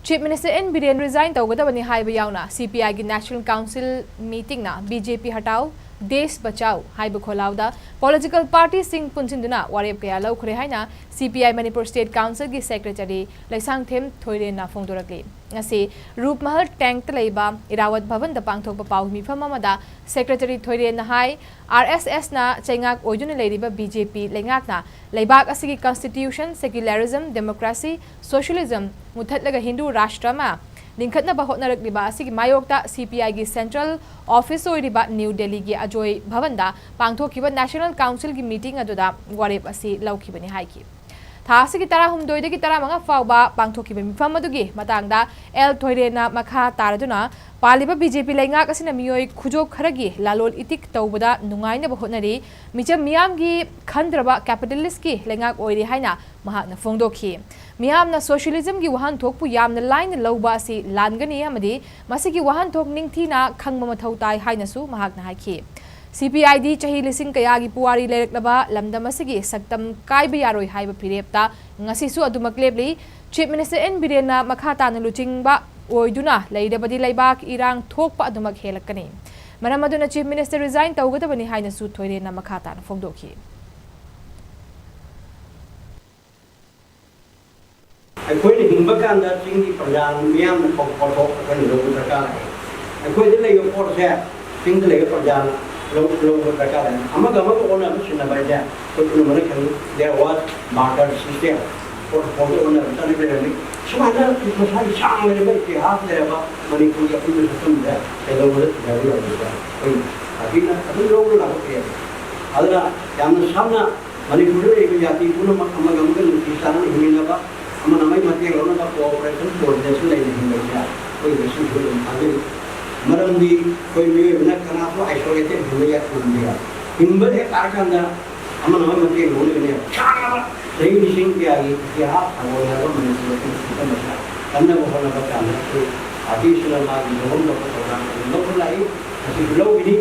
Chief Minister N. Biren resign tougadabani haiba yaona CPI की National Council meeting na BJP Hattao Desh Bachao haiba khollao da political party Shing Punshinduna Warep kaya Loukhre haina CPI Manipur State Council की Secretary Leishangthen Thoiren na phongdorakli ngasi Rup Mahal tank talaiba Irawat Bhavan da pangthokpa pau meefamna da Secretary Thoiren na hai RSS na chaingak oiduna leiriba BJP lengak na leibak asigi constitution secularism democracy socialism muthatlaga Hindu rashtrama लिंखतना होटनरक्लिबा असिगी मायोक्ता CPI की central office ओइरिबा new Delhi की Ajoy भवनदा पांगथोकिबा national council की meeting अदुदा वारेप असि लौखिबनि हाइकी थासी की तरह हुमदोइदे की तरह मंगा फावबा पांगथोकिबा मिफम अदुगी मतांगदा L थोइरेना मखा तारदुना पालिबा BJP लेंगाक असिना मियोय खुजो खरगी लालोल इतिक तौबदा नुंगाइना होटनरी मिचम मियामगी खंद्रबा कैपिटलिस्ट की लेंगाक ओइरि हाइना महाना फोंदोखी मियामना सोशलिज्म की वाहन थोकपु यामना लाइन लौबा असि लानगनी अमदि मसिगी वाहन थोक निंगथीना खंगमा मथौ ताइ हाइनसु महाकना हाइखी CPID चाही लिसिंग कयागी पुवारी लेरकलबा लमदम असिगी सक्तम काइबा यारोय हाइबा फिरेपता ngasisu adumak lebli Chief Minister N. Biren na makha tana luchingba oiduna leidabadi leibak irang thokpa adumak helakani maram aduna Chief Minister resign taugadabani haina su Thoiren na makha tana phongdoki अखोई हिंब कान चिंगी प्रजान मियाम पौथो लो दरकार है अखोई दे लेयो पोर से चिंग दे लेयो प्रजान लो दरकार है अमग owner सिना बाजा तो मन खन देयर वाज मार्केट सिस्टम पोर ओनर तने बेरनी सुमाना मसाई चांग ले इतिहास ले बा मणिपुर का पूर्ण सिस्टम है ए लो जारी होगा कोई अभी ना अभी लोग लागो के अदरा याम सामना मणिपुर एक जाति पूर्ण अमग किसान हिमिनबा अमनमय मध्य लोना कोऑपरेशन कोऑर्डिनेशन ले हिंदया कोई विशेष हो आगे मरमदी कोई भी बिना कना तो आइसोलेटेड हिंदया हिंदया हिंबल है कारखाना अमनमय मध्य लोने ने चांगला सही निशिंग के आगे यहां अवोया तो मनुष्य की समस्या अन्य को होना बचाना तो आदिशला मार्ग लोन को प्रोग्राम लोन लाई ऐसे लोग भी